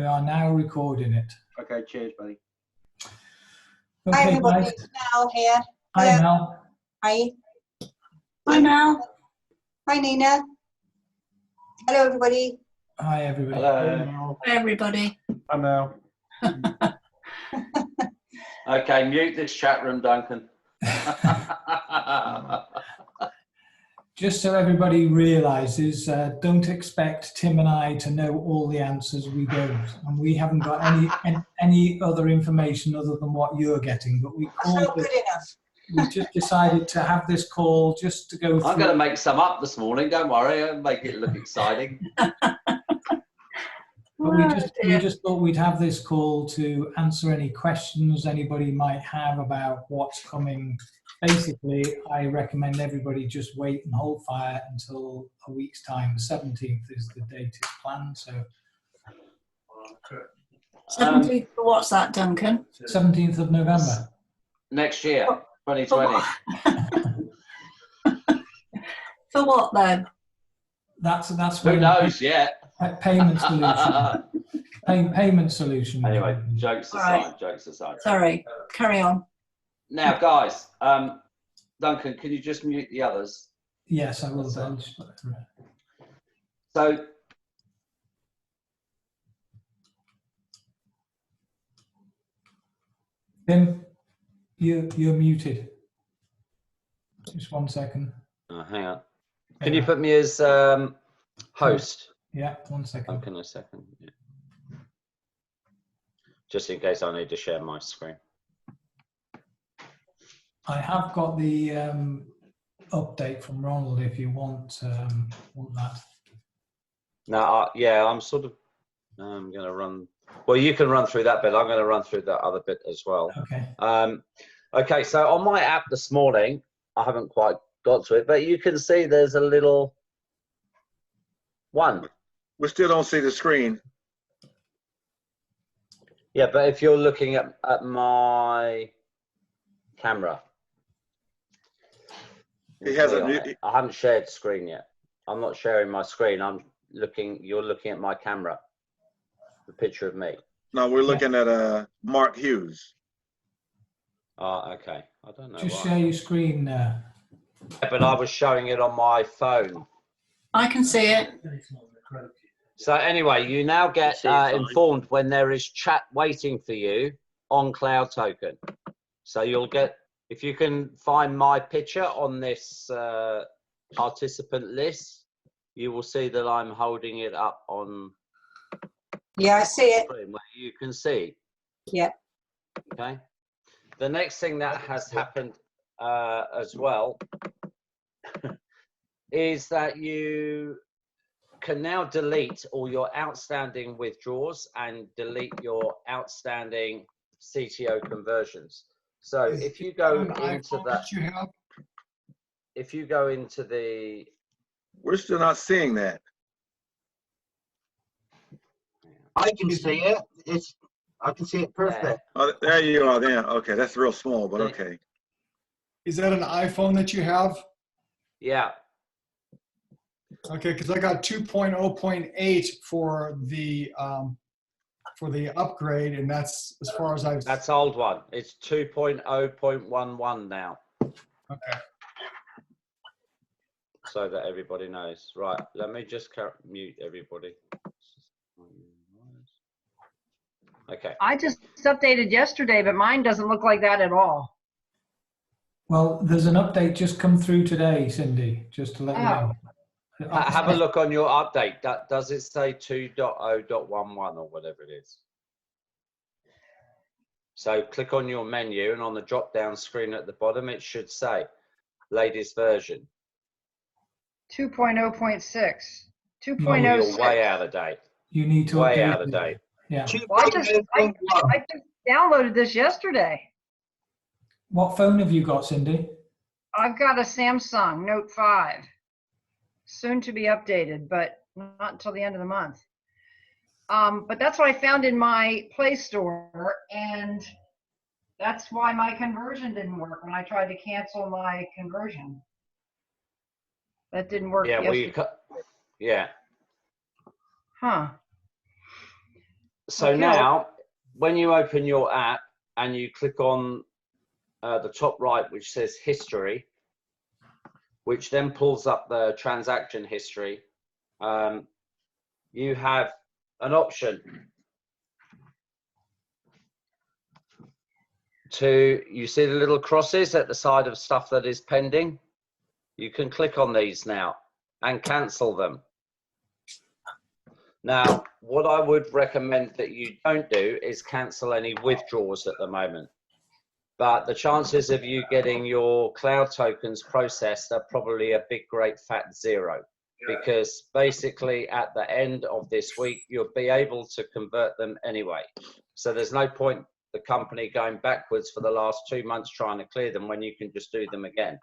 We are now recording it. Okay, cheers, buddy. Okay, Hi everybody, guys. it's Mel here. Hi, Hello. Mel. Hi. Hi, Mel. Hi Nina. Hello everybody. Hi, everybody. Hello. Hi, everybody. I know. Okay, mute this chat room, Duncan. Just so everybody realizes, don't expect Tim and I to know all the answers. We don't, and we haven't got any other information other than what you're getting. But we That's called not good it. enough. We just decided to have this call just to go through. I'm going to make some up this morning. Don't worry, I'll make it look exciting. But we just thought we'd have this call to answer any questions anybody might have about what's coming. Basically, I recommend everybody just wait and hold fire until a week's time. The 17th is the date it's planned. So 17th, what's that, Duncan? 17th of November. Next year, 2020. For what then? That's Who when knows yet? payment solution. Payment solution. Anyway, jokes aside, Right. jokes aside. Sorry, carry on. Now, guys, Duncan, can you just mute the others? Yes, I will. So, Tim, you're muted. Just 1 second. hang on. Can you put me as host? Yeah, 1 second. Duncan, a second. Yeah. Just in case I need to share my screen. I have got the update from Ronald if you want that. No, yeah, I'm sort of. I'm going to run. Well, you can run through that bit. I'm going to run through that other bit as well. Okay. Okay, so on my app this morning, I haven't quite got to it, but you can see there's a little one. We still don't see the screen. Yeah, but if you're looking at my camera, He has I a. haven't shared screen yet. I'm not sharing my screen. I'm looking. You're looking at my camera. The picture of me. No, we're looking at Mark Hughes. Oh, okay. I don't know. Just why. share your screen. But I was showing it on my phone. I can see it. So anyway, you now get informed when there is chat waiting for you on Cloud Token. So you'll get, if you can find my picture on this participant list, you will see that I'm holding it up on. Yeah, I see it. Where you can see. Yeah. Okay. The next thing that has happened as well is that you can now delete all your outstanding withdrawals and delete your outstanding CTO conversions. So if you go into that, if you go into the, We're still not seeing that. I can see it. I can see it perfect. Oh, there you are. There. Okay, that's real small, but okay. Is that an iPhone that you have? yeah, Okay, because I got 2.0.8 for the upgrade, and that's as far as I've. that's old one. It's 2.0.11 now. Okay. So that everybody knows. Right, let me just mute everybody. Okay. I just updated yesterday, but mine doesn't look like that at all. Well, there's an update just come through today, Cindy, just to let you know. Have a look on your update. Does it say 2.0.11 or whatever it is? So click on your menu, and on the drop down screen at the bottom, it should say latest version. 2.0.6. Oh, 2.06. you're way out of date. You need to Way update out of it. date. Yeah. Well, I just downloaded this yesterday. What phone have you got, Cindy? I've got a Samsung Note 5. Soon to be updated, but not until the end of the month. But that's what I found in my Play Store, and that's why my conversion didn't work when I tried to cancel my conversion. That didn't work. Yeah, well, yesterday. yeah. Huh. So Okay. now, when you open your app and you click on the top right, which says history, which then pulls up the transaction history, you have an option to, you see the little crosses at the side of stuff that is pending? You can click on these now and cancel them. Now, what I would recommend that you don't do is cancel any withdrawals at the moment. But the chances of you getting your cloud tokens processed are probably a big, great fat zero. Because basically at the end of this week, you'll be able to convert them anyway. So there's no point the company going backwards for the last 2 months trying to clear them when you can just do them again.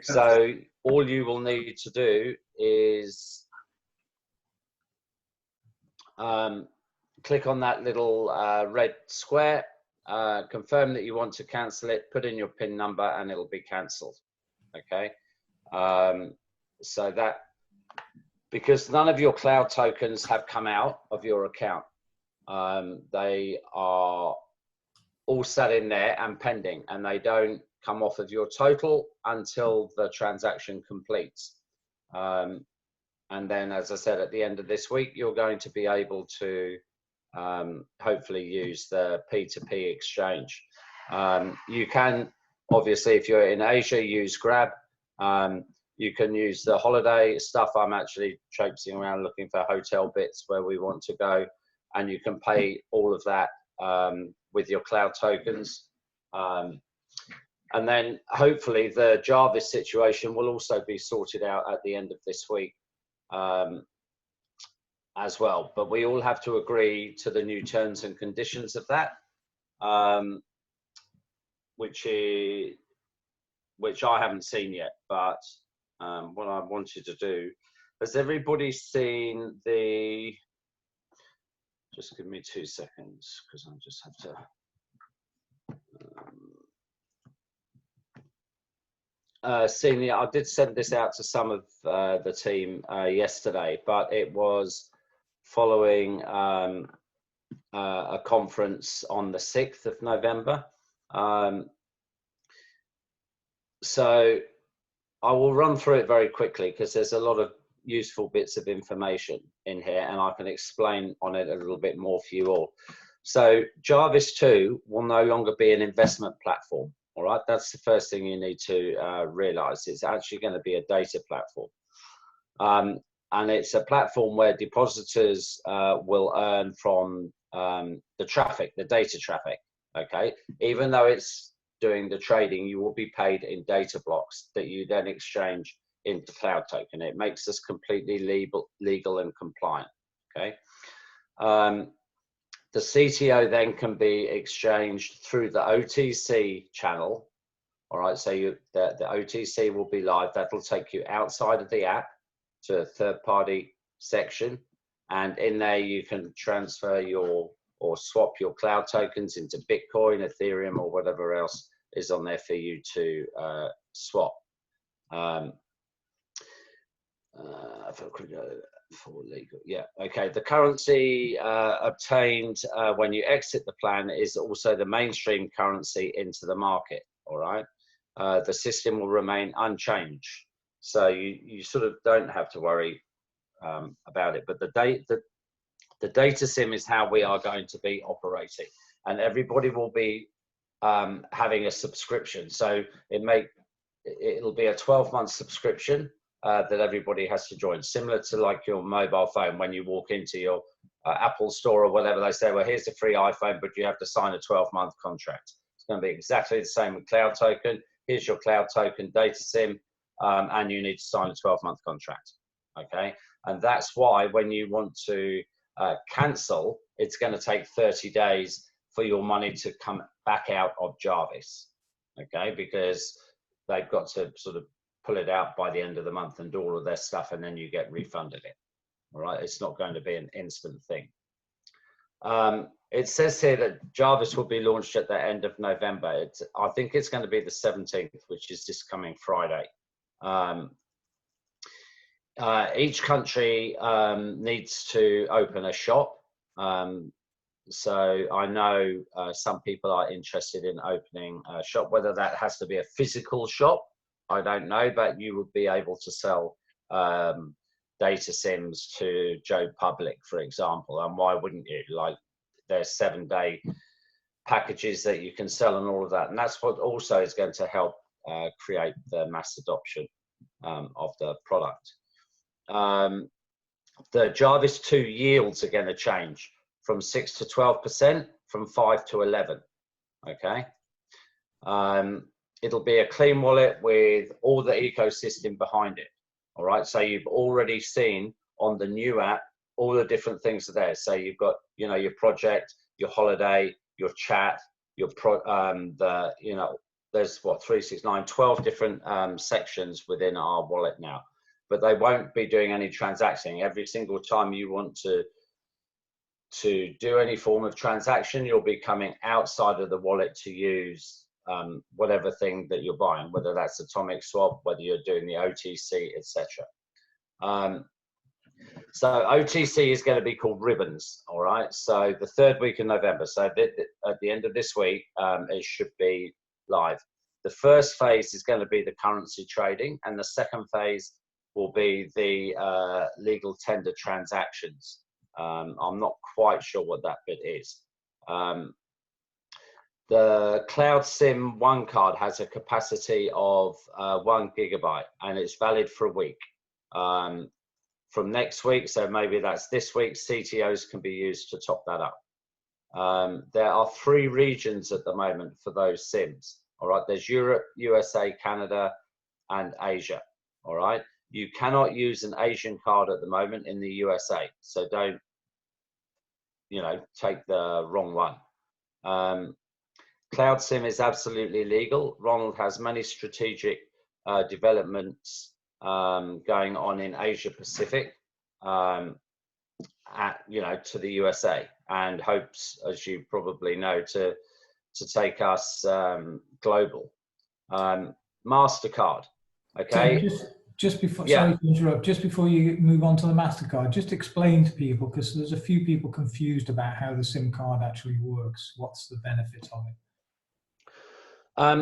So all you will need to do is click on that little red square, confirm that you want to cancel it, put in your PIN number, and it'll be cancelled. Okay. So that, because none of your cloud tokens have come out of your account, they are all sat in there and pending, and they don't come off of your total until the transaction completes. And then, as I said, at the end of this week, you're going to be able to hopefully use the P2P exchange. You can, obviously, if you're in Asia, use Grab. You can use the holiday stuff. I'm actually traipsing around looking for hotel bits where we want to go, and you can pay all of that with your cloud tokens. And then hopefully the Jarvis situation will also be sorted out at the end of this week as well. But we all have to agree to the new terms and conditions of that, which I haven't seen yet. But what I wanted to do, has everybody seen the, just give me 2 seconds because I just have to seen the, I did send this out to some of the team yesterday, but it was following a conference on the 6th of November. So I will run through it very quickly because there's a lot of useful bits of information in here, and I can explain on it a little bit more for you all. So Jarvis 2 will no longer be an investment platform. All right, that's the first thing you need to realize. It's actually going to be a data platform. And it's a platform where depositors will earn from the traffic, the data traffic. Okay, even though it's doing the trading, you will be paid in data blocks that you then exchange into cloud token. It makes us completely legal and compliant. Okay. The CTO then can be exchanged through the OTC channel. All right, so the OTC will be live. That'll take you outside of the app to a third-party section, and in there you can transfer your or swap your cloud tokens into Bitcoin, Ethereum, or whatever else is on there for you to swap. For legal, yeah, okay. The currency obtained when you exit the plan is also the mainstream currency into the market. All right, the system will remain unchanged, so you sort of don't have to worry about it. But the data sim is how we are going to be operating, and everybody will be having a subscription. So it'll be a 12-month subscription that everybody has to join, similar to like your mobile phone. When you walk into your Apple store or whatever, they say, well, here's a free iPhone, but you have to sign a 12-month contract. It's going to be exactly the same with cloud token. Here's your cloud token data sim, and you need to sign a 12-month contract. Okay, and that's why when you want to cancel, it's going to take 30 days for your money to come back out of Jarvis. Okay, because they've got to sort of pull it out by the end of the month and do all of their stuff, and then you get refunded it. All right, it's not going to be an instant thing. It says here that Jarvis will be launched at the end of November. I think it's going to be the 17th, which is this coming Friday. Each country needs to open a shop So I know some people are interested in opening a shop. Whether that has to be a physical shop, I don't know, but you would be able to sell data SIMs to Joe Public, for example. And why wouldn't you? Like, there's 7-day packages that you can sell and all of that. And that's what also is going to help create the mass adoption of the product. The Jarvis 2 yields are going to change from 6 to 12%, from 5 to 11. Okay. It'll be a clean wallet with all the ecosystem behind it. All right. So you've already seen on the new app all the different things are there. So you've got, you know, your project, your holiday, your chat, your there's what 3, 6, 9, 12 different sections within our wallet now. But they won't be doing any transacting. Every single time you want to do any form of transaction, you'll be coming outside of the wallet to use whatever thing that you're buying, whether that's atomic swap, whether you're doing the OTC, etc. So OTC is going to be called ribbons. All right. So the 3rd week in November. So at the end of this week, it should be live. The first phase is going to be the currency trading, and the second phase will be the legal tender transactions. I'm not quite sure what that bit is. The Cloud SIM 1 card has a capacity of 1 GB, and it's valid for a week. From next week, so maybe that's this week, CTOs can be used to top that up. There are 3 regions at the moment for those SIMs. All right, there's Europe, USA, Canada, and Asia. All right, you cannot use an Asian card at the moment in the USA, so don't, you know, take the wrong one. Cloud SIM is absolutely legal. Ronald has many strategic developments going on in Asia Pacific, to the USA, and hopes, as you probably know, to take us global. MasterCard, okay. Just before, yeah. sorry to interrupt, just before you move on to the MasterCard, just explain to people, because there's a few people confused about how the SIM card actually works. What's the benefit of it?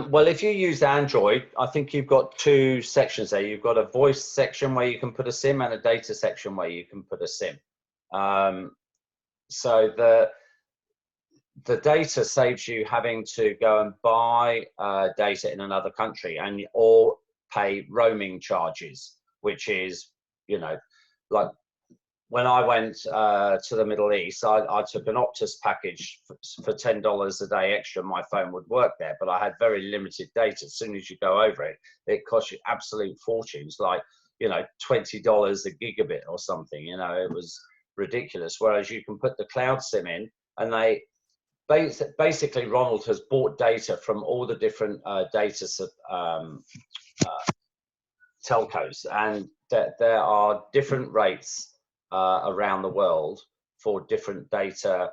Well, if you use Android, I think you've got 2 sections there. You've got a voice section where you can put a SIM, and a data section where you can put a SIM. So the data saves you having to go and buy data in another country, or pay roaming charges, which is, you know, like when I went to the Middle East, I took an Optus package for $10 a day extra. My phone would work there, but I had very limited data. As soon as you go over it, it costs you absolute fortunes, like, you know, $20 a gigabit or something. You know, it was ridiculous. Whereas you can put the Cloud SIM in, and they basically, Ronald has bought data from all the different telcos, and there are different rates around the world for different data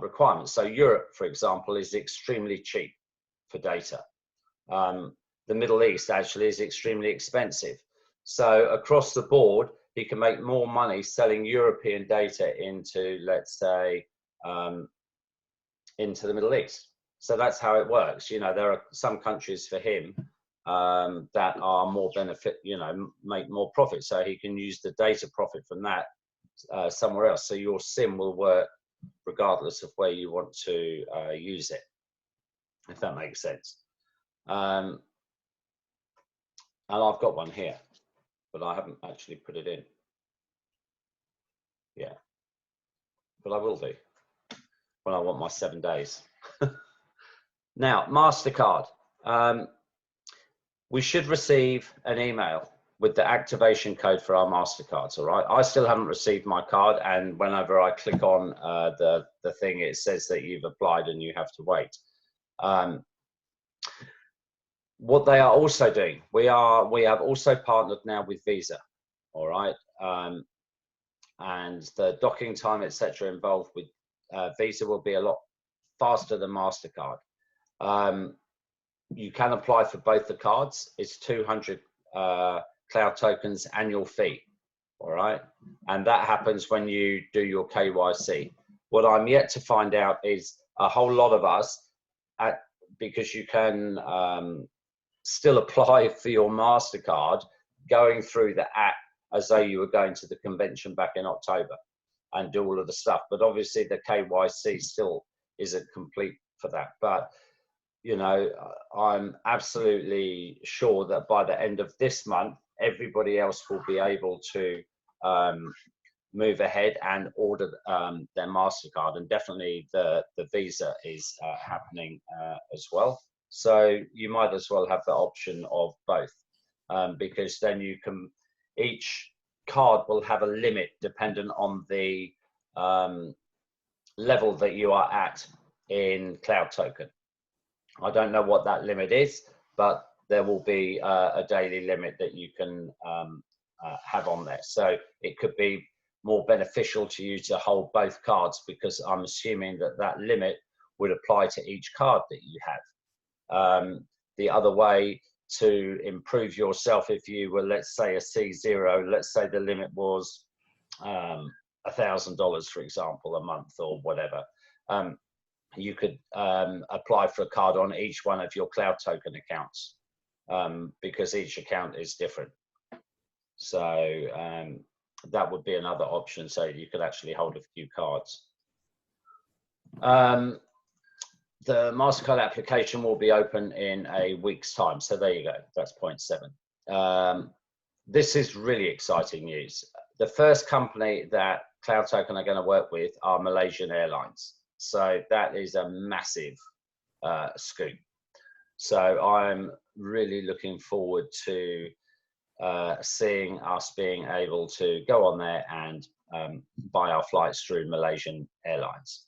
requirements. So Europe, for example, is extremely cheap for data. The Middle East actually is extremely expensive. So across the board, he can make more money selling European data into, let's say, into the Middle East. So that's how it works. You know, there are some countries for him that are more benefit, you know, make more profit. So he can use the data profit from that somewhere else. So your SIM will work regardless of where you want to use it, if that makes sense. And I've got one here, but I haven't actually put it in. Yeah, but I will do when I want my 7 days. Now, MasterCard. We should receive an email with the activation code for our MasterCards, all right? I still haven't received my card, and whenever I click on the thing, it says that you've applied and you have to wait. What they are also doing, we have also partnered now with Visa, all right? And the docking time, etc., involved with Visa will be a lot faster than MasterCard. You can apply for both the cards. It's 200 cloud tokens annual fee. all right? And that happens when you do your KYC. What I'm yet to find out is a whole lot of us, because you can still apply for your MasterCard going through the app as though you were going to the convention back in October and do all of the stuff. But obviously the KYC still isn't complete for that. But, you know, I'm absolutely sure that by the end of this month, everybody else will be able to move ahead and order their MasterCard, and definitely the Visa is happening as well. So you might as well have the option of both, because then you can, each card will have a limit dependent on the level that you are at in Cloud Token. I don't know what that limit is, but there will be a daily limit that you can have on there. So it could be more beneficial to you to hold both cards, because I'm assuming that that limit would apply to each card that you have. The other way to improve yourself, if you were, let's say, a C0, let's say the limit was $1,000, for example, a month or whatever, you could apply for a card on each one of your Cloud Token accounts, because each account is different. So that would be another option, so you could actually hold a few cards. The MasterCard application will be open in a week's time. So there you go, that's point 7. This is really exciting news. The first company that Cloud Token are going to work with are Malaysian Airlines. So that is a massive scoop. So I'm really looking forward to seeing us being able to go on there and buy our flights through Malaysian Airlines.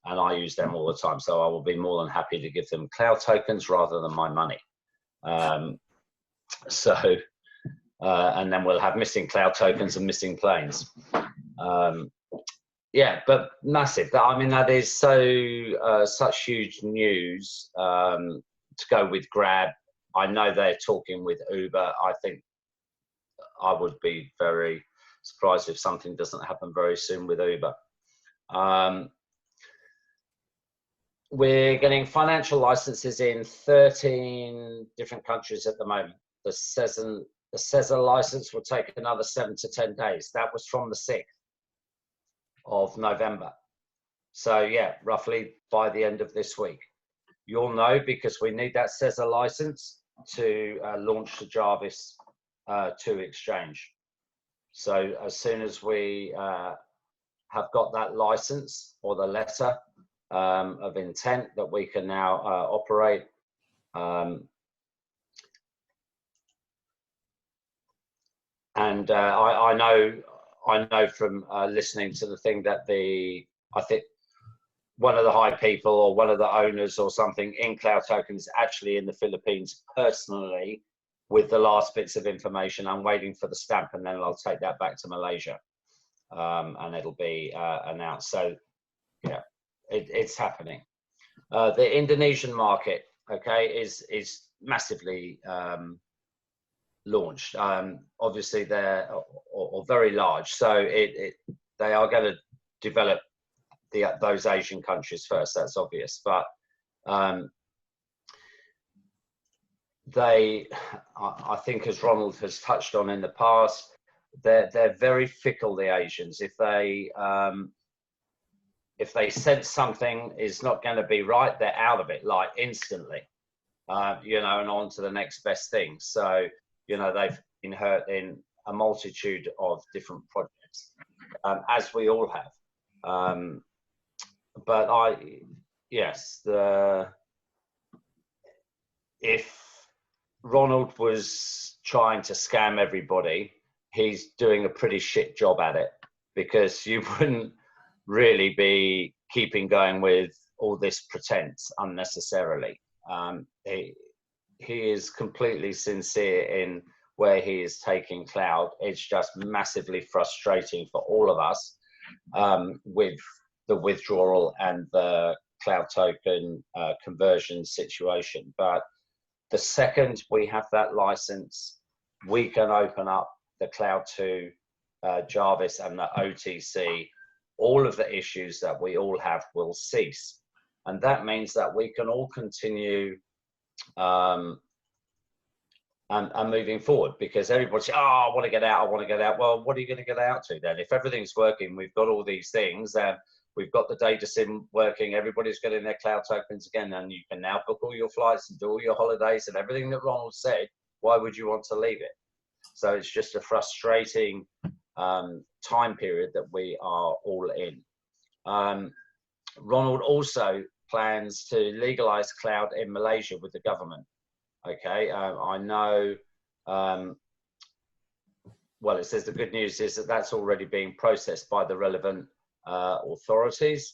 And I use them all the time, so I will be more than happy to give them Cloud Tokens rather than my money. And then we'll have missing Cloud Tokens and missing planes. Yeah, but massive. I mean, that is so such huge news to go with Grab. I know they're talking with Uber. I think I would be very surprised if something doesn't happen very soon with Uber. We're getting financial licenses in 13 different countries at the moment. The CESA license will take another 7 to 10 days. That was from the 6th of November. So yeah, roughly by the end of this week. You'll know, because we need that CESA license to launch the Jarvis 2 exchange. So as soon as we have got that license or the letter of intent that we can now operate, and I know from listening to the thing that I think one of the high people or one of the owners or something in Cloud Token is actually in the Philippines personally with the last bits of information. I'm waiting for the stamp, and then I'll take that back to Malaysia, and it'll be announced. So yeah, it's happening. The Indonesian market, okay, is massively launched. Obviously they're or very large, so they are going to develop those Asian countries first. That's obvious, but I think, as Ronald has touched on in the past, they're very fickle, the Asians. If they sense something is not going to be right, they're out of it like instantly, you know, and on to the next best thing. So, you know, they've been hurt in a multitude of different projects, as we all have. But yes, if Ronald was trying to scam everybody, he's doing a pretty shit job at it, because you wouldn't really be keeping going with all this pretense unnecessarily. He is completely sincere in where he is taking Cloud. It's just massively frustrating for all of us with the withdrawal and the Cloud Token conversion situation. But the second we have that license, we can open up the Cloud 2, Jarvis and the OTC, all of the issues that we all have will cease. And that means that we can all continue and moving forward, because everybody says, oh, I want to get out, I want to get out. Well, what are you going to get out to then? If everything's working, we've got all these things, and we've got the data sim working, everybody's getting their cloud tokens again, and you can now book all your flights and do all your holidays and everything that Ronald said. Why would you want to leave it? So it's just a frustrating time period that we are all in. Ronald also plans to legalize cloud in Malaysia with the government. Okay, I know, well, it says the good news is that that's already being processed by the relevant authorities.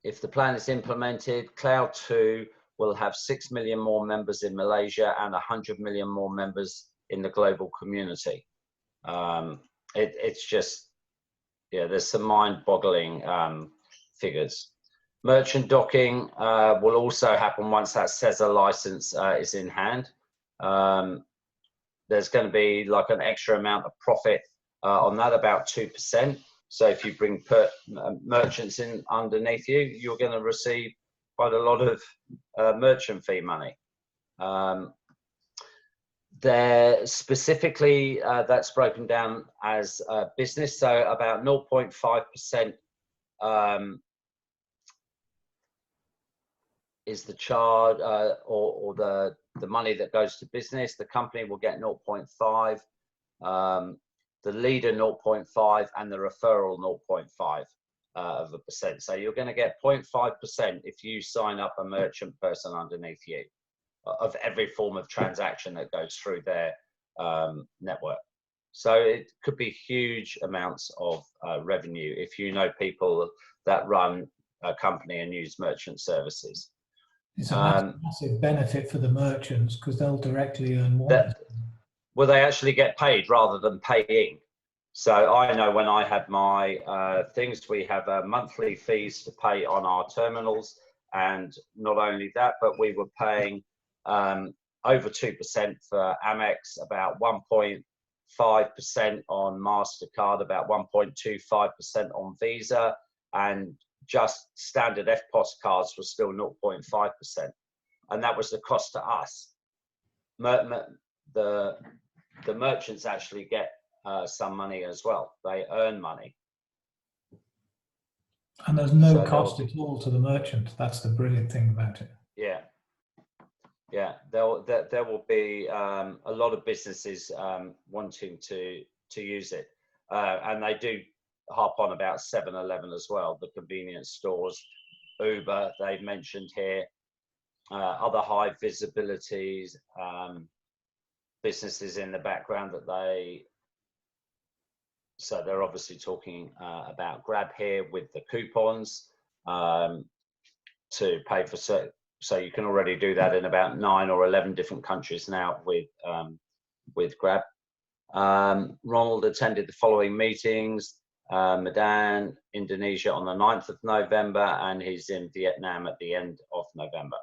If the plan is implemented, Cloud 2 will have 6 million more members in Malaysia and 100 million more members in the global community. It's just, yeah, there's some mind-boggling figures. Merchant docking will also happen once that CESA license is in hand. There's going to be like an extra amount of profit on that, about 2%. So if you bring merchants in underneath you, you're going to receive quite a lot of merchant fee money. There specifically, that's broken down as business, so about 0.5% is the charge or the money that goes to business. The company will get 0.5, the leader 0.5, and the referral 0.5 of a percent. So you're going to get 0.5% if you sign up a merchant person underneath you of every form of transaction that goes through their network. So it could be huge amounts of revenue if you know people that run a company and use merchant services. It's a massive benefit for the merchants because they'll directly earn more. Well, they actually get paid rather than paying. So I know when I had my things, we have monthly fees to pay on our terminals. And not only that, but we were paying over 2% for Amex, about 1.5% on MasterCard, about 1.25% on Visa, and just standard FPOS cards were still 0.5%. And that was the cost to us. The merchants actually get some money as well. They earn money. And there's no cost at all to the merchant. That's the brilliant thing about it. Yeah. Yeah, there will be a lot of businesses wanting to use it. And they do harp on about 7-Eleven as well, the convenience stores, Uber, they've mentioned here, other high visibilities, businesses in the background that so they're obviously talking about Grab here with the coupons to pay for so you can already do that in about 9 or 11 different countries now with Grab. Ronald attended the following meetings: Medan, Indonesia on the 9th of November, and he's in Vietnam at the end of November.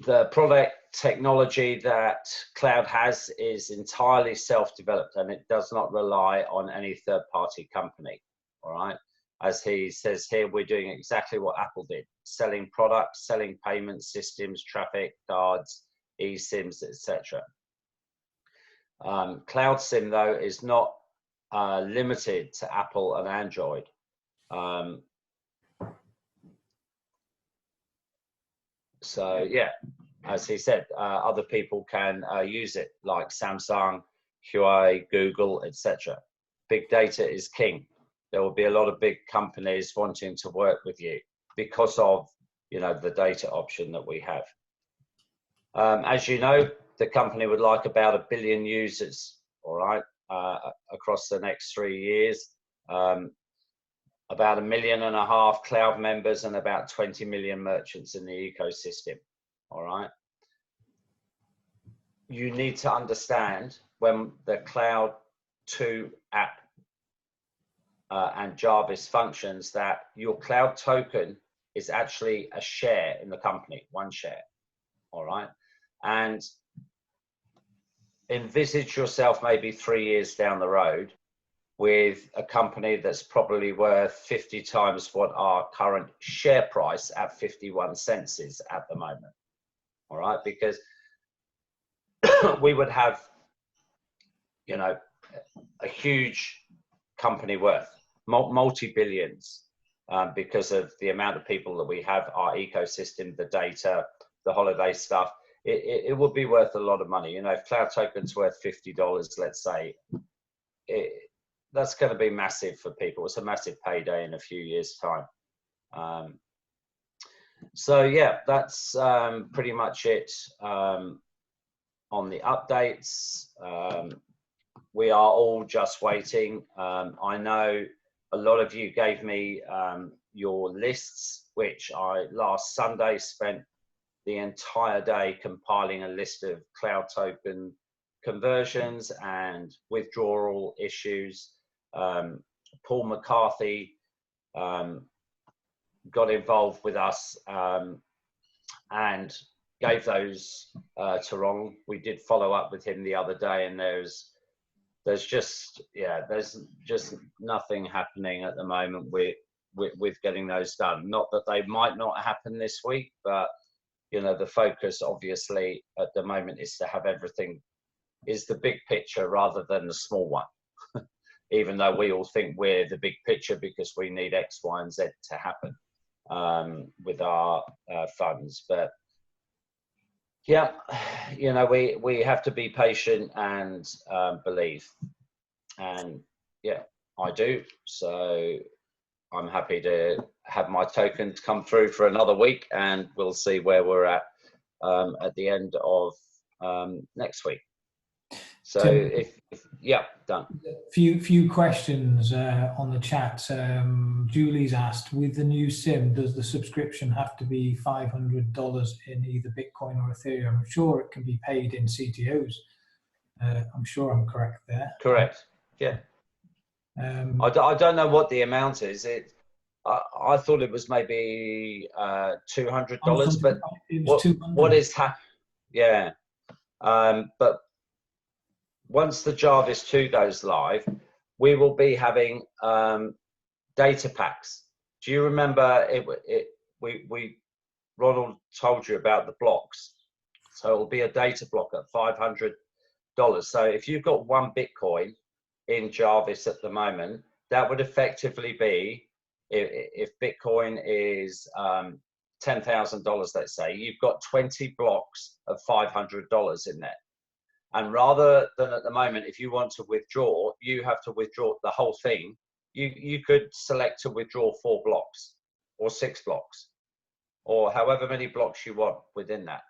The product technology that Cloud has is entirely self-developed, and it does not rely on any third-party company, all right? As he says here, we're doing exactly what Apple did, selling products, selling payment systems, traffic, cards, eSIMs, etc. Cloud SIM, though, is not limited to Apple and Android. So yeah, as he said, other people can use it, like Samsung, Huawei, Google, etc. Big data is king. There will be a lot of big companies wanting to work with you because of, the data option that we have. As you know, the company would like about 1 billion users, all right, across the next 3 years. About 1.5 million cloud members and about 20 million merchants in the ecosystem, all right? You need to understand when the Cloud 2 app and Jarvis functions that your cloud token is actually a share in the company, 1 share, all right? And envisage yourself maybe 3 years down the road with a company that's probably worth 50 times what our current share price at 51 cents is at the moment. All right, because we would have, you know, a huge company worth multi-billions because of the amount of people that we have, our ecosystem, the data, the holiday stuff. It would be worth a lot of money. You know, if Cloud Token's worth $50, let's say, that's going to be massive for people. It's a massive payday in a few years' time. So yeah, that's pretty much it on the updates. We are all just waiting. I know a lot of you gave me your lists, which I last Sunday spent the entire day compiling a list of Cloud Token conversions and withdrawal issues. Paul McCarthy got involved with us and gave those to Ron. We did follow up with him the other day, and there's just nothing happening at the moment with getting those done. Not that they might not happen this week, but you know, the focus obviously at the moment is to have everything, is the big picture rather than the small one. Even though we all think we're the big picture because we need X, Y, and Z to happen with our funds. But yeah, you know, we have to be patient and believe. And yeah, I do. So I'm happy to have my tokens come through for another week, and we'll see where we're at the end of next week. So if yeah, done. Few questions on the chat. Julie's asked, with the new SIM, does the subscription have to be $500 in either Bitcoin or Ethereum? I'm sure it can be paid in CTOs. I'm sure I'm correct there. Correct. Yeah. I don't know what the amount is. I thought it was maybe $200, but it was $200. what is yeah. But once the Jarvis 2 goes live, we will be having data packs. Do you remember Ronald told you about the blocks? So it will be a data block at $500. So if you've got 1 Bitcoin in Jarvis at the moment, that would effectively be, if Bitcoin is $10,000, let's say, you've got 20 blocks of $500 in there. And rather than at the moment, if you want to withdraw, you have to withdraw the whole thing. You could select to withdraw 4 blocks or 6 blocks or however many blocks you want within that.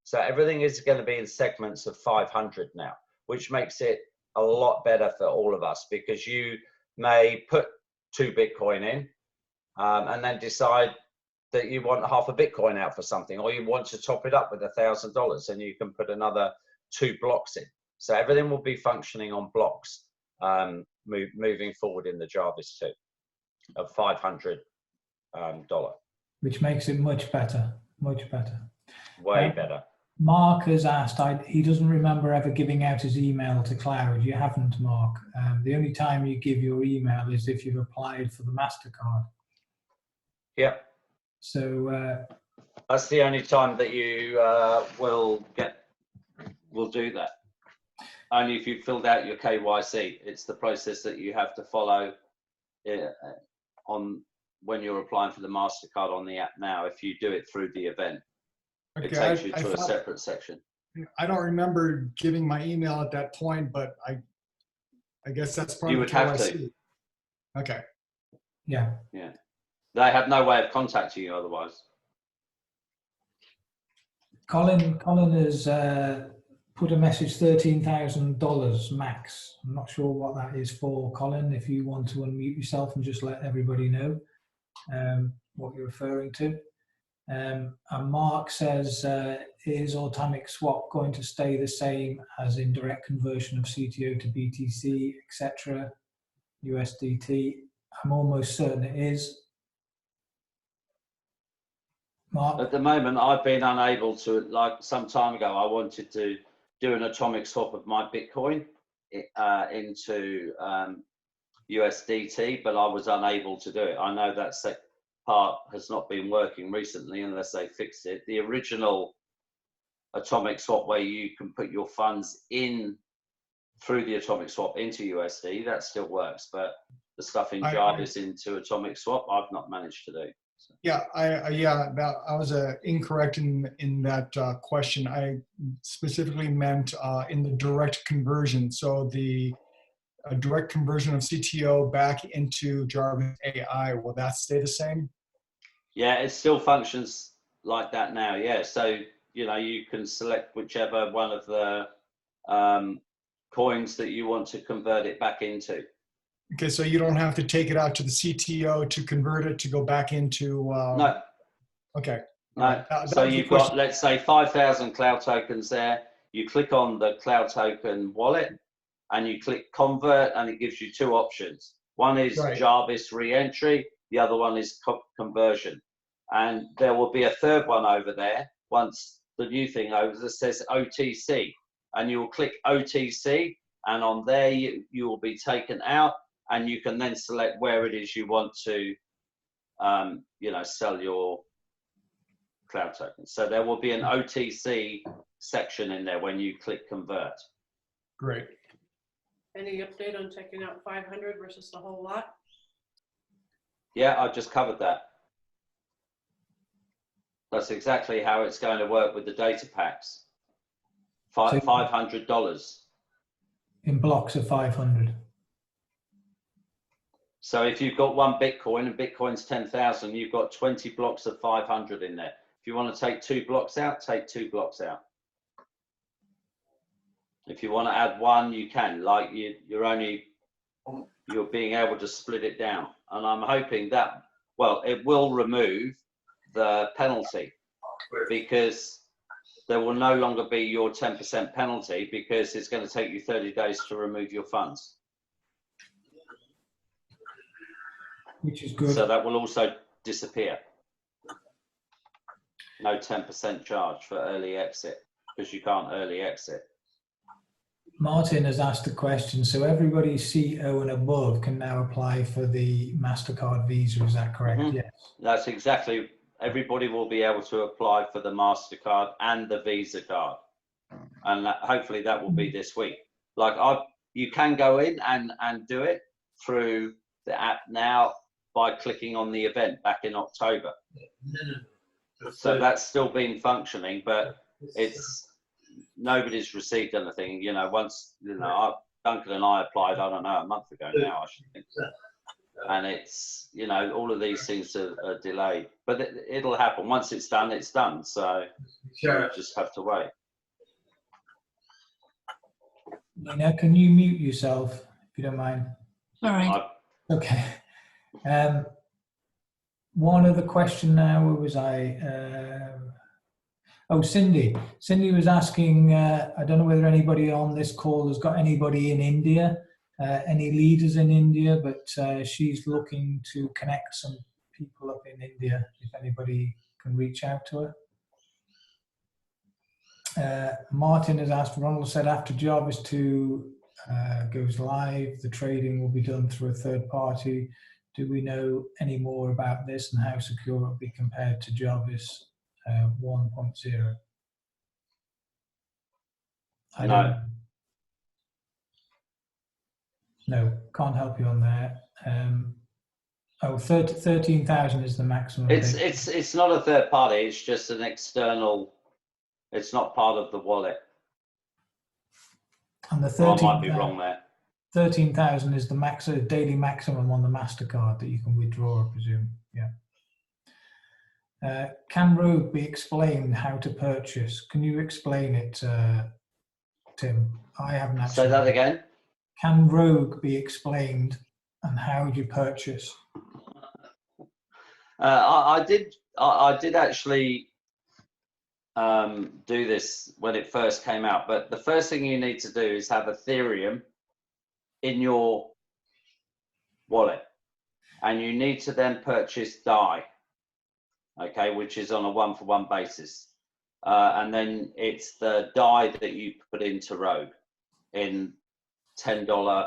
So everything is going to be in segments of 500 now, which makes it a lot better for all of us, because you may put 2 Bitcoin in and then decide that you want half a Bitcoin out for something, or you want to top it up with $1,000, and you can put another 2 blocks in. So everything will be functioning on blocks moving forward in the Jarvis 2 of $500. Which makes it much better, much better. Way better. Mark has asked, he doesn't remember ever giving out his email to Cloud. You haven't, Mark. The only time you give your email is if you've applied for the MasterCard. Yep. So that's the only time that you will do that. Only if you filled out your KYC. It's the process that you have to follow on when you're applying for the MasterCard on the app now. If you do it through the event, it takes you to a separate section. I don't remember giving my email at that point, but I guess that's part you of would the have KYC. to. Okay. Yeah. Yeah. They have no way of contacting you otherwise. Colin has put a message, $13,000 max. I'm not sure what that is for, Colin. If you want to unmute yourself and just let everybody know what you're referring to. And Mark says, is Automic Swap going to stay the same as in direct conversion of CTO to BTC, etc., USDT? I'm almost certain it is. Mark? At the moment, I've been unable to, like some time ago, I wanted to do an atomic swap of my Bitcoin into USDT, but I was unable to do it. I know that part has not been working recently unless they fixed it. The original atomic swap where you can put your funds in through the atomic swap into USD, that still works, but the stuff in Jarvis into atomic swap, I've not managed to do. So. Yeah, I was incorrect in that question. I specifically meant in the direct conversion. So the direct conversion of CTO back into Jarvis AI, will that stay the same? Yeah, it still functions like that now. Yeah, so you can select whichever one of the coins that you want to convert it back into. Okay, so you don't have to take it out to the CTO to convert it to go back into. No. Okay. No. So you've got, let's say, 5,000 cloud tokens there. You click on the cloud token wallet and you click convert, and it gives you two options. One is Jarvis re-entry. The other one is conversion. And there will be a third one over there once the new thing over that says OTC. And you will click OTC, and on there you will be taken out, and you can then select where it is you want to sell your cloud tokens. So there will be an OTC section in there when you click convert. Great. Any update on checking out 500 versus the whole lot? Yeah, I just covered that. That's exactly how it's going to work with the data packs. $500. In blocks of 500. So if you've got one Bitcoin and Bitcoin's 10,000, you've got 20 blocks of 500 in there. If you want to take 2 blocks out, take 2 blocks out. If you want to add one, you can. Like you're being able to split it down. And I'm hoping that, well, it will remove the penalty, because there will no longer be your 10% penalty, because it's going to take you 30 days to remove your funds. Which is good. So that will also disappear. No 10% charge for early exit, because you can't early exit. Martin has asked a question. So everybody CO and above can now apply for the MasterCard Visa. Is that correct? Mm-hmm. Yes. That's exactly. Everybody will be able to apply for the MasterCard and the Visa card. And hopefully that will be this week. Like you can go in and do it through the app now by clicking on the event back in October. So that's still been functioning, but nobody's received anything. Duncan and I applied, I don't know, a month ago now, I should think. And it's, all of these things are delayed, but it'll happen. Once it's done, it's done. So you just have to wait. Nina, can you mute yourself if you don't mind? Sorry. Okay. One other question now, where was I? Cindy. Cindy was asking, I don't know whether anybody on this call has got anybody in India, any leaders in India, but she's looking to connect some people up in India, if anybody can reach out to her. Martin has asked, Ronald said after Jarvis 2 goes live, the trading will be done through a third party. Do we know any more about this and how secure it will be compared to Jarvis 1.0? No, can't help you on that. 13,000 is the maximum. It's not a third party. It's just an external. It's not part of the wallet. And the 13, I might be wrong there. 13,000 is the daily maximum on the MasterCard that you can withdraw, I presume. Yeah. Can Rogue be explained how to purchase? Can you explain it, Tim? I haven't actually. Say that again. Can Rogue be explained and how do you purchase? I did actually do this when it first came out, but the first thing you need to do is have Ethereum in your wallet, and you need to then purchase DAI, okay, which is on a 1-for-1 basis. and then it's the DAI that you put into Rogue in $10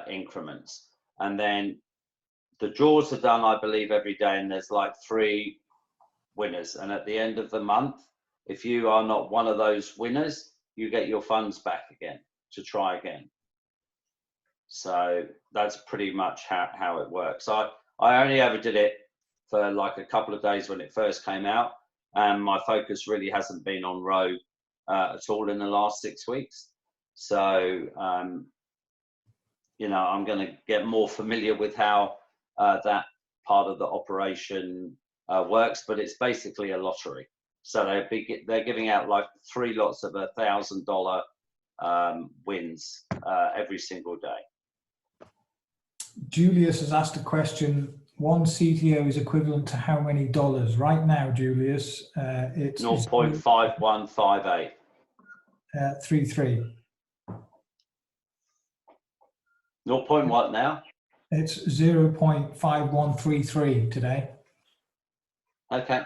increments. And then the draws are done, I believe, every day, and there's like 3 winners. And at the end of the month, if you are not one of those winners, you get your funds back again to try again. So that's pretty much how it works. I only ever did it for like a couple of days when it first came out, and my focus really hasn't been on Rogue at all in the last 6 weeks. So, you know, I'm going to get more familiar with how that part of the operation works, but it's basically a lottery. So they're giving out like 3 lots of $1,000 wins every single day. Julius has asked a question. 1 CTO is equivalent to how many dollars? Right now, Julius, it's 0.5158. 33. 0. What now? It's 0.5133 today. Okay.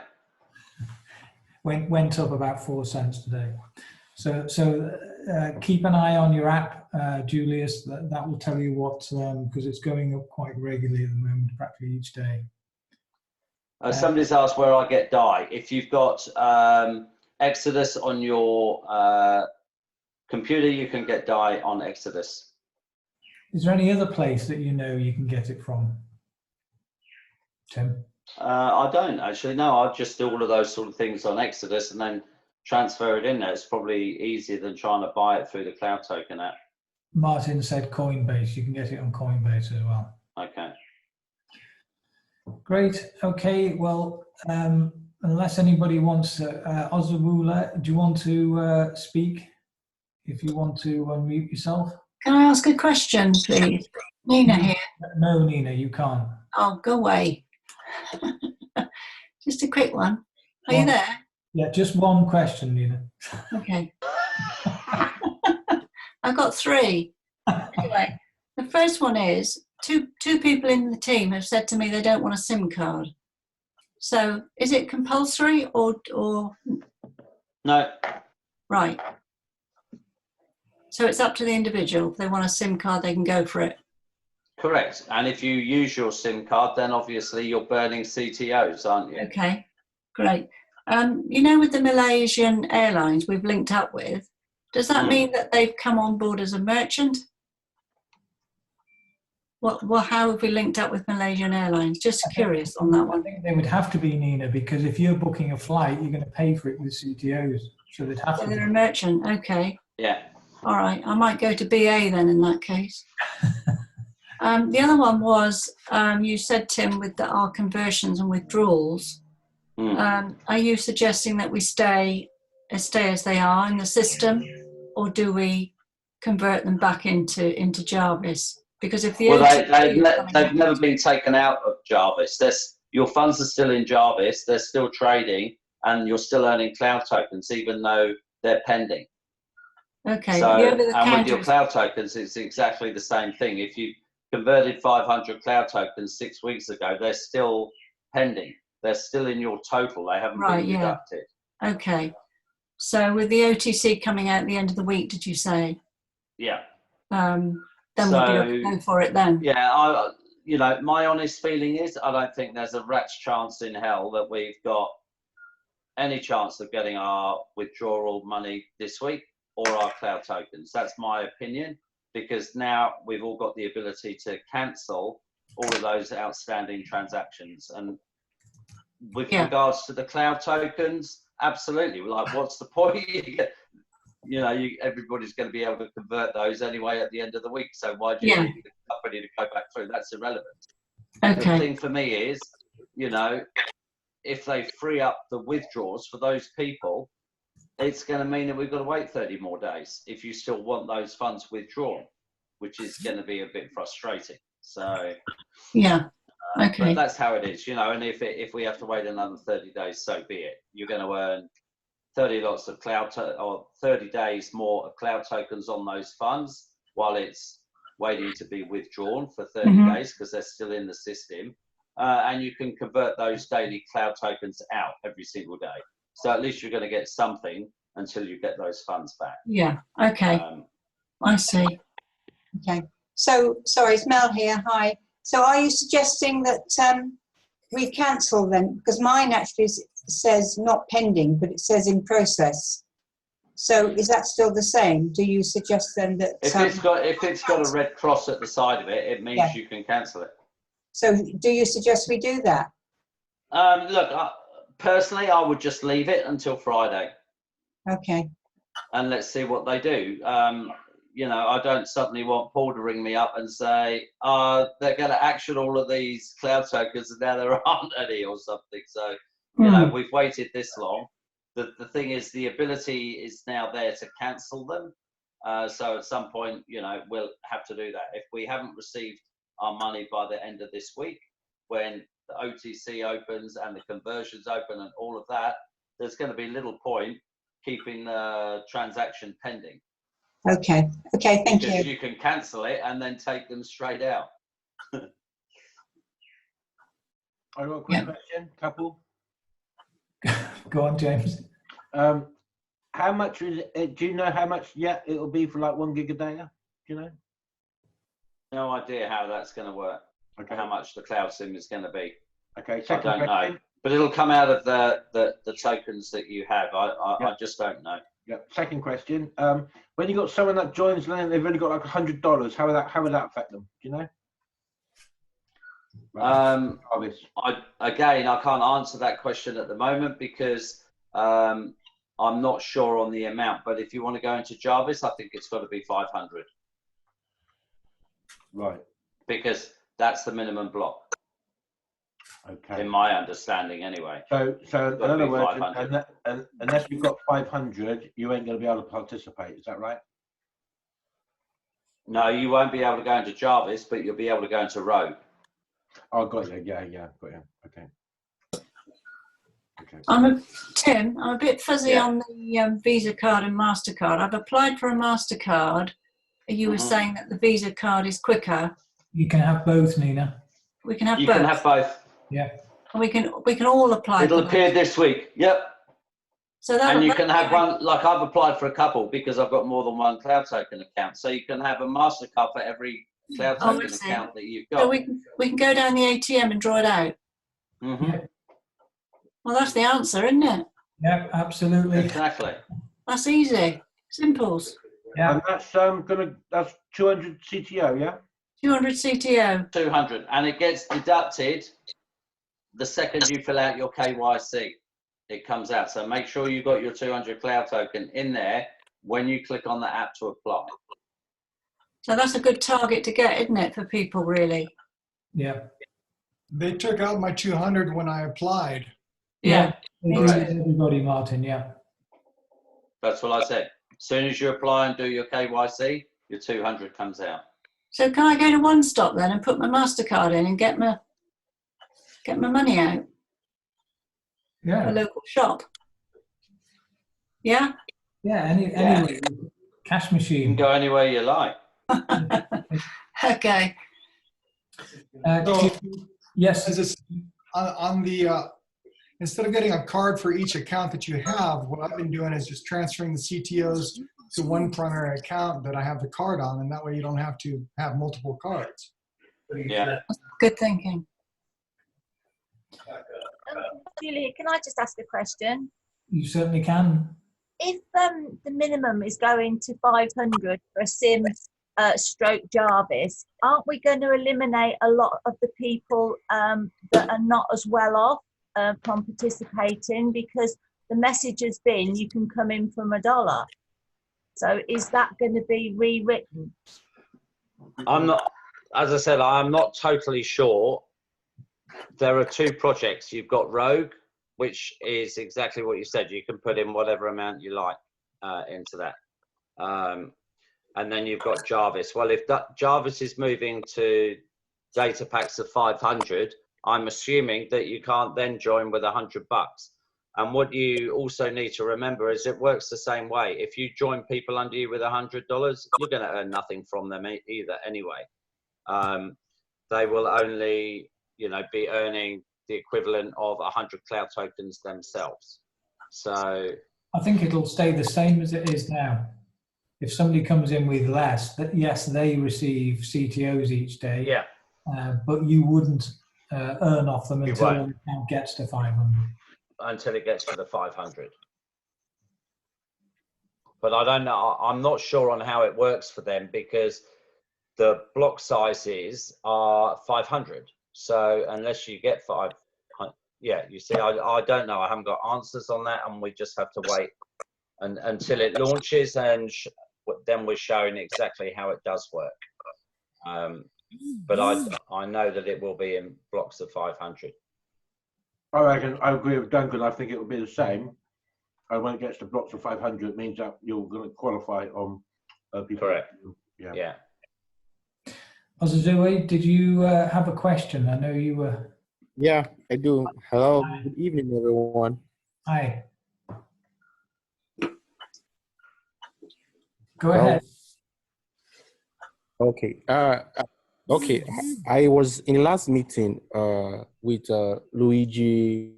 Went up about 4 cents today. So keep an eye on your app, Julius. That will tell you what, because it's going up quite regularly at the moment, practically each day. Somebody's asked where I get DAI. If you've got Exodus on your computer, you can get DAI on Exodus. Is there any other place that you know you can get it from, Tim? I don't actually. No, I just do all of those sort of things on Exodus and then transfer it in there. It's probably easier than trying to buy it through the Cloud Token app. Martin said Coinbase. You can get it on Coinbase as well. Okay. Great. Okay. Well, unless anybody wants, Ozawula, do you want to speak? If you want to unmute yourself. Can I ask a question, please? Nina here. No, Nina, you can't. Oh, go away. Just a quick one. Are you there? Yeah, just one question, Nina. Okay. I've got 3. Anyway, the first one is two people in the team have said to me they don't want a SIM card. So is it compulsory or No. right? So it's up to the individual. If they want a SIM card, they can go for it. Correct. And if you use your SIM card, then obviously you're burning CTOs, aren't you? Okay, great. You know, with the Malaysian airlines we've linked up with, does that mean that they've come on board as a merchant? How have we linked up with Malaysian Airlines? Just curious on that one. I think they would have to be, Nina, because if you're booking a flight, you're going to pay for it with CTOs. So they'd have to be. They're a merchant, okay. Yeah. All right, I might go to BA then in that case. The other one was, you said, Tim, with our conversions and withdrawals, are you suggesting that we stay as they are in the system, or do we convert them back into Jarvis? Because if the they've never been taken out of Jarvis. Your funds are still in Jarvis. They're still trading, and you're still earning cloud tokens, even though they're pending. Okay. So, and with your cloud tokens, it's exactly the same thing. If you converted 500 cloud tokens 6 weeks ago, they're still pending. They're still in your total. They haven't been deducted. Okay. So with the OTC coming out at the end of the week, did you say? Yeah. Then we'll be able to go for it then. Yeah, you know, my honest feeling is I don't think there's a rat's chance in hell that we've got any chance of getting our withdrawal money this week or our cloud tokens. That's my opinion, because now we've all got the ability to cancel all of those outstanding transactions. And with regards to the cloud tokens, absolutely. Like, what's the point? You know, everybody's going to be able to convert those anyway at the end of the week. So why do you need the company to go back through? That's irrelevant. Okay. The thing for me is, you know, if they free up the withdrawals for those people, it's going to mean that we've got to wait 30 more days if you still want those funds withdrawn, which is going to be a bit frustrating. So yeah, okay. But that's how it is, you know. And if we have to wait another 30 days, so be it. You're going to earn 30 lots of or 30 days more of cloud tokens on those funds while it's waiting to be withdrawn for 30 days because they're still in the system. And you can convert those daily cloud tokens out every single day. So at least you're going to get something until you get those funds back. Yeah. Okay. I see. Okay. So, sorry, it's Mel here. Hi. So are you suggesting that we cancel then? Because mine actually says not pending, but it says in process. So is that still the same? Do you suggest then that... If it's got a red cross at the side of it, it means you can cancel it. So do you suggest we do that? Look, personally, I would just leave it until Friday. Okay. And let's see what they do. You know, I don't suddenly want Paul to ring me up and say, they're going to action all of these cloud tokens and now there aren't any or something. So, you know, we've waited this long. The thing is, the ability is now there to cancel them. So at some point, you know, we'll have to do that. If we haven't received our money by the end of this week, when the OTC opens and the conversions open and all of that, there's going to be little point keeping the transaction pending. Okay. Okay, thank you. Because you can cancel it and then take them straight out. I got a quick question, couple. Go on, James. How much is it? Do you know how much it'll be for like 1 gig a day? Do you know? No idea how that's going to work. Okay. How much the cloud SIM is going to be. Okay. I don't know. But it'll come out of the tokens that you have. I just don't know. Yeah. Second question. When you got someone that joins and they've only got like $100, how would that affect them? Do you know? I can't answer that question at the moment because I'm not sure on the amount. But if you want to go into Jarvis, I think it's got to be 500. Right. Because that's the minimum block. Okay. In my understanding, anyway. So in other words, unless you've got 500, you ain't going to be able to participate. Is that right? No, you won't be able to go into Jarvis, but you'll be able to go into Rogue. Oh, got you. Yeah, got you. Okay. Tim, I'm a bit fuzzy on the Visa card and MasterCard. I've applied for a MasterCard. You were saying that the Visa card is quicker. You can have both, Nina. We can have both. You can have both. Yeah. And we can all apply. It'll appear this week. Yep. So that, and you can have one, like I've applied for a couple because I've got more than one cloud token account. So you can have a MasterCard for every cloud token account that you've got. So we can go down the ATM and draw it out. Well, that's the answer, isn't it? Yeah, absolutely. Exactly. That's easy. Simples. Yeah. And that's 200 CTO, yeah? 200 CTO. 200, and it gets deducted the second you fill out your KYC. It comes out. So make sure you got your 200 cloud token in there when you click on the app to apply. So that's a good target to get, isn't it, for people, really? Yeah. They took out my 200 when I applied. Yeah. Everybody, Martin, yeah. That's what I said. As soon as you apply and do your KYC, your 200 comes out. So can I go to One Stop then and put my MasterCard in and get my money out? Yeah. A local shop. Yeah? Yeah, anyway, cash machine. You can go anywhere you like. Okay. Yes. On the instead of getting a card for each account that you have, what I've been doing is just transferring the CTOs to one primary account that I have the card on, and that way you don't have to have multiple cards. Yeah. Good thinking. Julia, can I just ask a question? You certainly can. If the minimum is going to 500 for a SIM stroke Jarvis, aren't we going to eliminate a lot of the people that are not as well off from participating, because the message has been you can come in from $1. So is that going to be rewritten? I'm not, as I said, I'm not totally sure. There are two projects. You've got Rogue, which is exactly what you said. You can put in whatever amount you like into that. And then you've got Jarvis. Well, if Jarvis is moving to data packs of 500, I'm assuming that you can't then join with $100. And what you also need to remember is it works the same way. If you join people under you with $100, you're going to earn nothing from them either anyway. They will only, be earning the equivalent of 100 cloud tokens themselves. So I think it'll stay the same as it is now. If somebody comes in with less, that yes, they receive CTOs each day. yeah, But you wouldn't earn off them You until won't. the account gets to 500. until it gets to the 500. But I don't know. I'm not sure on how it works for them because the block sizes are 500. So unless you get 500, yeah, you see, I don't know. I haven't got answers on that, and we just have to wait until it launches, and then we're showing exactly how it does work. But I know that it will be in blocks of 500. I reckon I agree with Duncan. I think it will be the same. And when it gets to blocks of 500, it means that you're going to qualify on people. Correct. Yeah. Yeah. Ozazue, did you have a question? I know you were. Yeah, I do. Hello, good evening, everyone. Hi. Go ahead. Okay. Okay. I was in last meeting with Luigi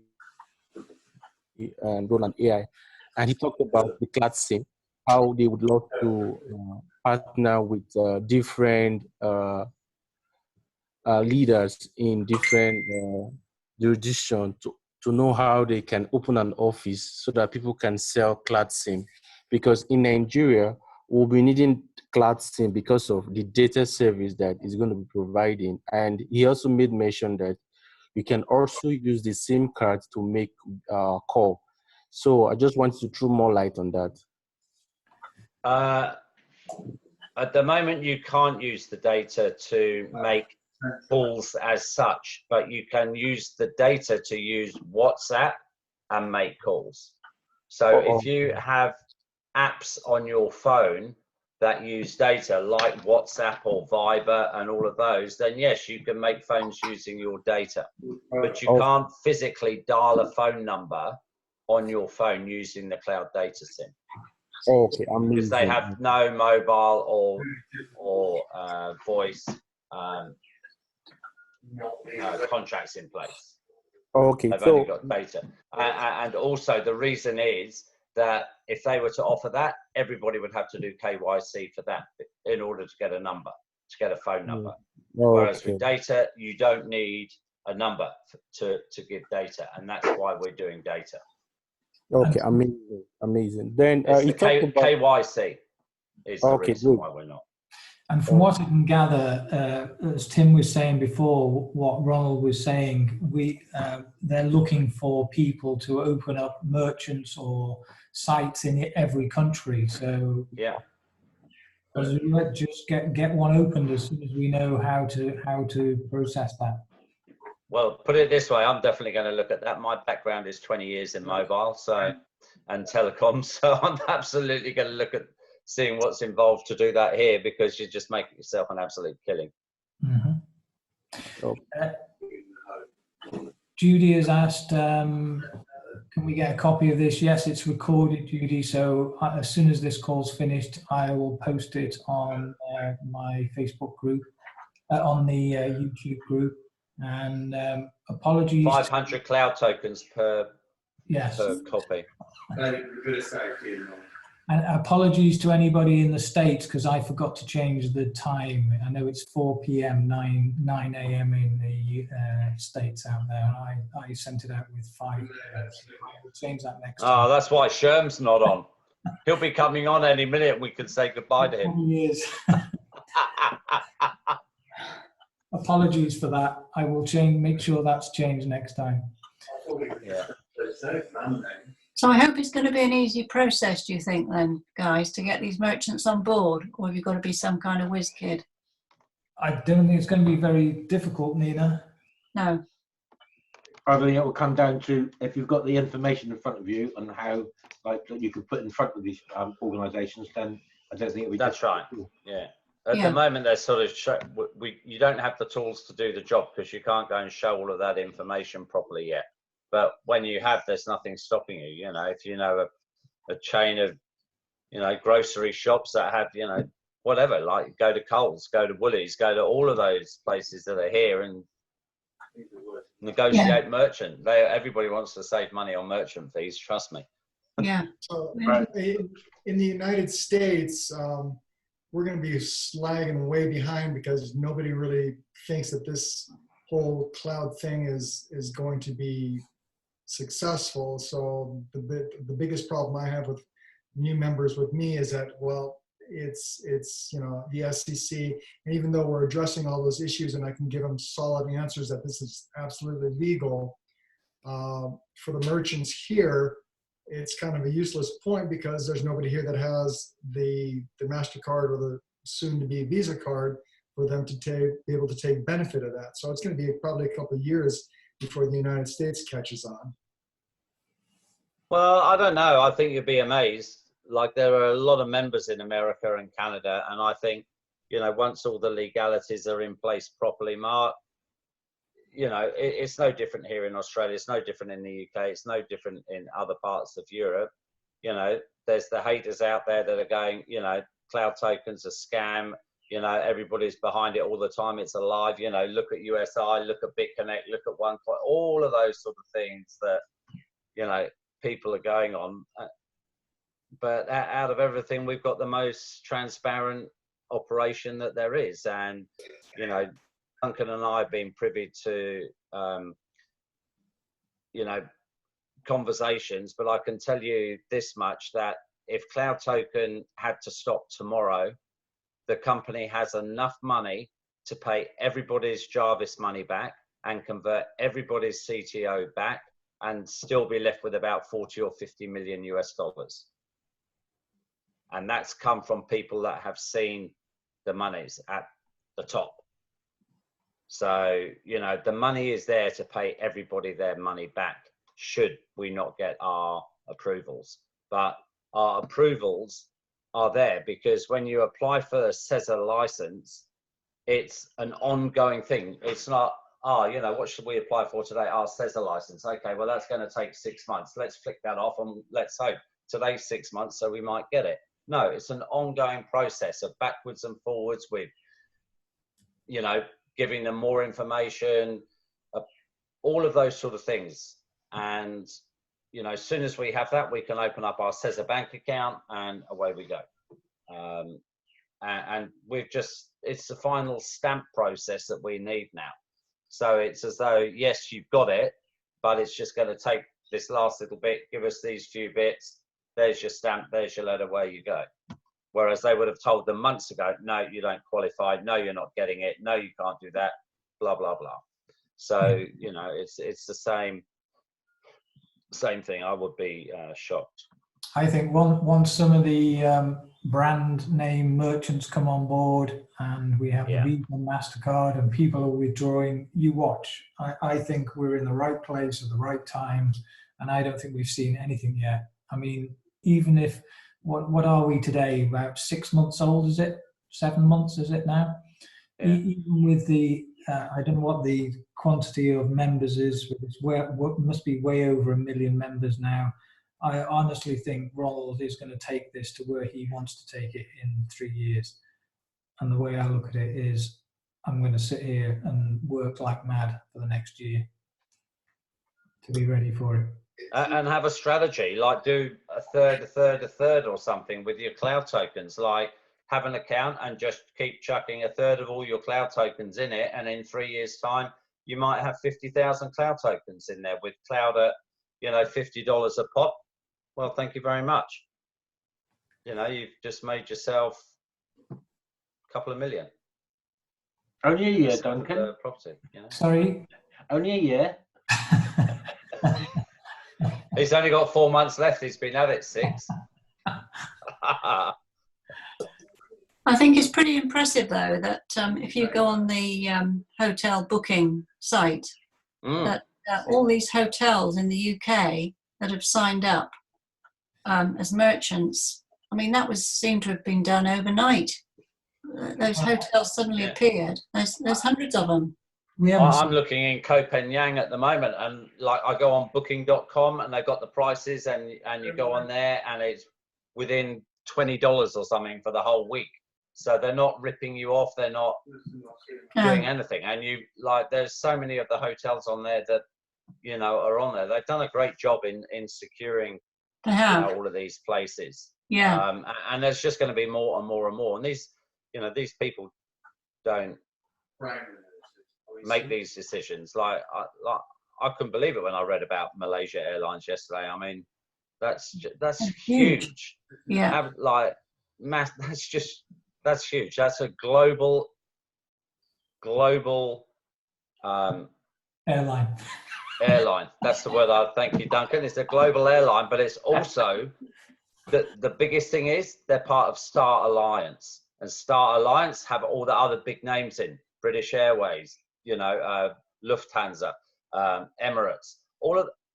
and Roland AI, and he talked about the cloud SIM, how they would love to partner with different leaders in different jurisdictions to know how they can open an office so that people can sell cloud SIM. Because in Nigeria, we'll be needing cloud SIM because of the data service that is going to be providing. And he also made mention that you can also use the SIM card to make call. So I just wanted to throw more light on that. At the moment, you can't use the data to make calls as such, but you can use the data to use WhatsApp and make calls. So if you have apps on your phone that use data like WhatsApp or Viber and all of those, then yes, you can make phones using your data, but you can't physically dial a phone number on your phone using the cloud data SIM. Okay, amazing. Because they have no mobile or voice contracts in place. Okay, They've so only got data. And also the reason is that if they were to offer that, everybody would have to do KYC for that in order to get a number, to get a phone number. Whereas with data, you don't need a number to give data, and that's why we're doing data. Okay, amazing, amazing. Then It's you the talked about KYC is the reason why we're not. And from what I can gather, as Tim was saying before, what Ronald was saying, they're looking for people to open up merchants or sites in every country. So yeah, just get one opened as soon as we know how to process that. Well, put it this way, I'm definitely going to look at that. My background is 20 years in mobile, and telecom, so I'm absolutely going to look at seeing what's involved to do that here, because you just make yourself an absolute killing. Mm-hmm. Judy has asked, can we get a copy of this? Yes, it's recorded, Judy, so as soon as this call's finished, I will post it on my Facebook group, on the YouTube group. And apologies. 500 cloud tokens per copy. And apologies to anybody in the States, because I forgot to change the time. I know it's 4 p.m., 9 a.m. in the States out there. I sent it out with 5 p.m. So I will change that next time. Oh, that's why Sherm's not on. He'll be coming on any minute, and we can say goodbye to him. He is. Apologies for that. I will make sure that's changed next time. Yeah. So I hope it's going to be an easy process, do you think then, guys, to get these merchants on board? Or have you got to be some kind of whiz kid? I don't think it's going to be very difficult, Nina. No. I think it will come down to if you've got the information in front of you and how that you can put in front of these organisations, then I don't think it'll be That's difficult. right. Yeah. At the moment, they're sort of you don't have the tools to do the job because you can't go and show all of that information properly yet. But when you have, there's nothing stopping you. You know, if you know a chain of, grocery shops that have, whatever, like go to Coles, go to Woolies, go to all of those places that are here and negotiate merchant. Everybody wants to save money on merchant fees. Trust me. Yeah. So Right. in the United States, we're going to be slagging way behind because nobody really thinks that this whole cloud thing is going to be successful. So the biggest problem I have with new members with me is that, well, it's the SEC, and even though we're addressing all those issues and I can give them solid answers that this is absolutely legal, for the merchants here, it's kind of a useless point because there's nobody here that has the MasterCard or the soon-to-be Visa card for them to be able to take benefit of that. So it's going to be probably a couple of years before the United States catches on. Well, I don't know. I think you'd be amazed. Like, there are a lot of members in America and Canada, and I think, once all the legalities are in place properly, Mark, it's no different here in Australia. It's no different in the UK. It's no different in other parts of Europe. There's the haters out there that are going, cloud tokens are scam. Everybody's behind it all the time. It's alive. Look at USI, look at BitConnect, look at OneCoin, all of those sort of things that, people are going on. But out of everything, we've got the most transparent operation that there is. And, Duncan and I have been privy to, conversations, but I can tell you this much, that if Cloud Token had to stop tomorrow, the company has enough money to pay everybody's Jarvis money back and convert everybody's CTO back and still be left with about 40 or 50 million US dollars. And that's come from people that have seen the monies at the top. So, the money is there to pay everybody their money back, should we not get our approvals. But our approvals are there because when you apply for a CESA license, it's an ongoing thing. It's not, what should we apply for today? Our CESA license. Okay, well, that's going to take 6 months. Let's flick that off and let's hope today's 6 months so we might get it. No, it's an ongoing process of backwards and forwards with, giving them more information, all of those sort of things. And, as soon as we have that, we can open up our CESA bank account and away we go. And it's the final stamp process that we need now. So it's as though, yes, you've got it, but it's just going to take this last little bit, give us these few bits, there's your stamp, there's your letter, away you go. Whereas they would have told them months ago, no, you don't qualify, no, you're not getting it, no, you can't do that, blah, blah, blah. So, it's the same thing. I would be shocked. I think once some of the brand name merchants come on board and we have the Visa and MasterCard and people are withdrawing, you watch. I think we're in the right place at the right time, and I don't think we've seen anything yet. I mean, even if, what are we today? About 6 months old, is it? 7 months, is it now? Yeah. Even with the, I don't know what the quantity of members is, but it's must be way over 1 million members now. I honestly think Ronald is going to take this to where he wants to take it in 3 years. And the way I look at it is, I'm going to sit here and work like mad for the next year to be ready for it. And have a strategy, like do a third or something with your cloud tokens. Like, have an account and just keep chucking a third of all your cloud tokens in it, and in 3 years' time, you might have 50,000 cloud tokens in there with cloud at, $50 a pop. Well, thank you very much. You've just made yourself a couple of million. Only a year, Duncan. Property. Sorry? Only a year. He's only got 4 months left. He's been at it 6. I think it's pretty impressive, though, that if you go on the hotel booking site, that all these hotels in the UK that have signed up as merchants, I mean, that seemed to have been done overnight. Those hotels suddenly appeared. There's hundreds of them. I'm looking in Koh Phangan at the moment, and like I go on booking.com and they've got the prices, and you go on there and it's within $20 or something for the whole week. So they're not ripping you off, they're not doing anything. And there's so many of the hotels on there that, are on there. They've done a great job in securing They have. all of these places. Yeah. And there's just going to be more and more and more. And these, these people don't make these decisions. Like I couldn't believe it when I read about Malaysia Airlines yesterday. I mean, that's huge. Yeah. That's huge. That's a global Airline. Airline. That's the word. Thank you, Duncan. It's a global airline, but it's also the biggest thing is they're part of Star Alliance, and Star Alliance have all the other big names in British Airways, Lufthansa, Emirates.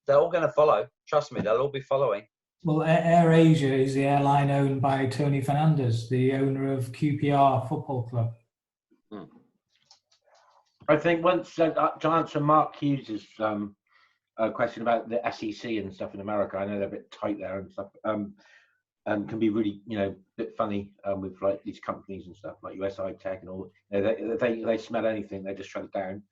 They're all going to follow. Trust me, they'll all be following. Well, Air Asia is the airline owned by Tony Fernandez, the owner of QPR Football Club. I think once to answer Mark Hughes's question about the SEC and stuff in America, I know they're a bit tight there and stuff, and can be really, a bit funny with like these companies and stuff like USI Tech and all. They smell anything, they just shut it down.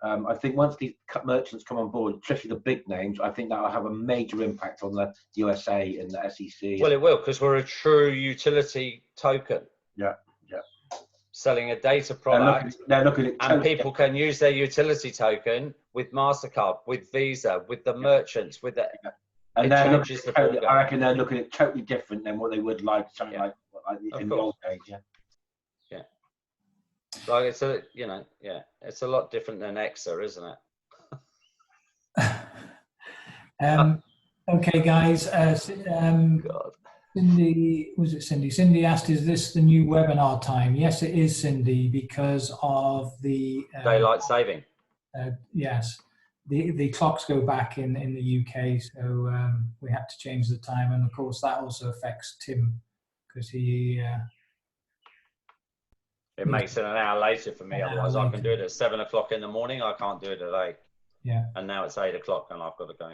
I think once these merchants come on board, especially the big names, I think that will have a major impact on the USA and the SEC. Well, it will, because we're a true utility token. Yeah. Selling a data product, and people can use their utility token with MasterCard, with Visa, with the merchants, with the. And I reckon they're looking at it totally different than what they would like something like in the old days. Yeah. Like it's it's a lot different than EXA, isn't it? Okay, guys. God. Cindy asked, is this the new webinar time? Yes, it is, Cindy, because of the daylight saving. Yes, the clocks go back in the UK, so we had to change the time, and of course that also affects Tim because he. It makes it an hour later for me. Otherwise, I can do it at 7 o'clock in the morning. I can't do it at 8. Yeah. And now it's 8 o'clock, and I've got to go.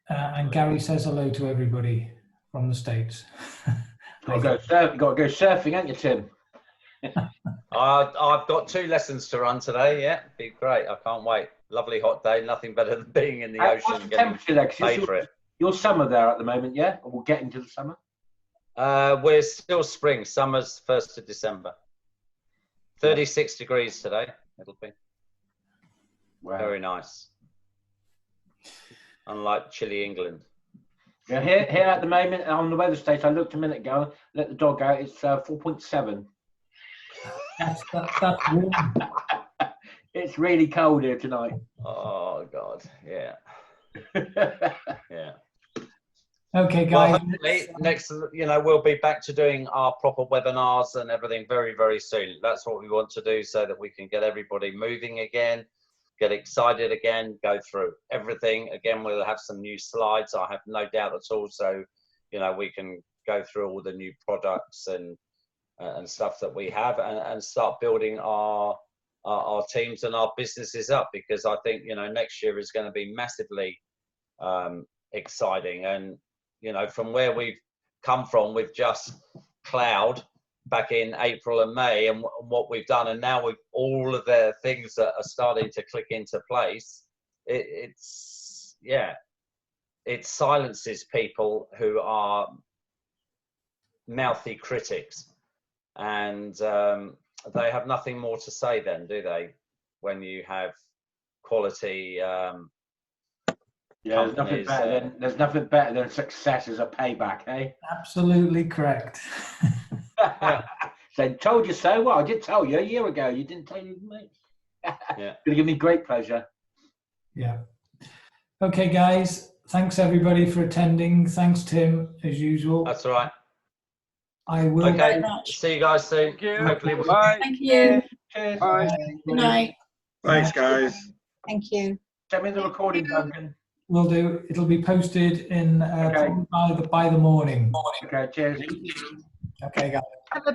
And Gary says hello to everybody from the States. Got to go surfing, ain't you, Tim? I've got 2 lessons to run today. Yeah, be great. I can't wait. Lovely hot day. Nothing better than being in the ocean. What's the temperature there? Paid for it. You're summer there at the moment, yeah? Or we'll get into the summer? We're still spring. Summer's 1st of December. 36 degrees today. It'll be. Wow. Very nice. Unlike chilly England. Yeah, here at the moment on the weather station, I looked a minute ago, let the dog out, it's 4.7. That's warm. It's really cold here tonight. Oh, God, yeah. Yeah. Okay, guys. Well, hopefully next, we'll be back to doing our proper webinars and everything very, very soon. That's what we want to do so that we can get everybody moving again. Get excited again, go through everything. Again, we'll have some new slides, I have no doubt at all. So, we can go through all the new products and stuff that we have and start building our teams and our businesses up, because I think, next year is going to be massively exciting. And, from where we've come from with just cloud back in April and May, and what we've done, and now with all of the things that are starting to click into place, it silences people who are mouthy critics, and they have nothing more to say then, do they, when you have quality there's nothing better than success as a payback, eh? Absolutely correct. So told you so. Well, I did tell you a year ago. You didn't tell you, mate. Yeah. Gonna give me great pleasure. Yeah. Okay, guys. Thanks everybody for attending. Thanks, Tim, as usual. That's all right. I will. Okay. See you guys soon. Thank you. Hopefully we'll... Bye. Thank you. Cheers. Bye. Good night. Thanks, guys. Thank you. Send me the recording, Duncan. Will do. It'll be posted in by the morning. Okay, cheers. Okay, guys. Have a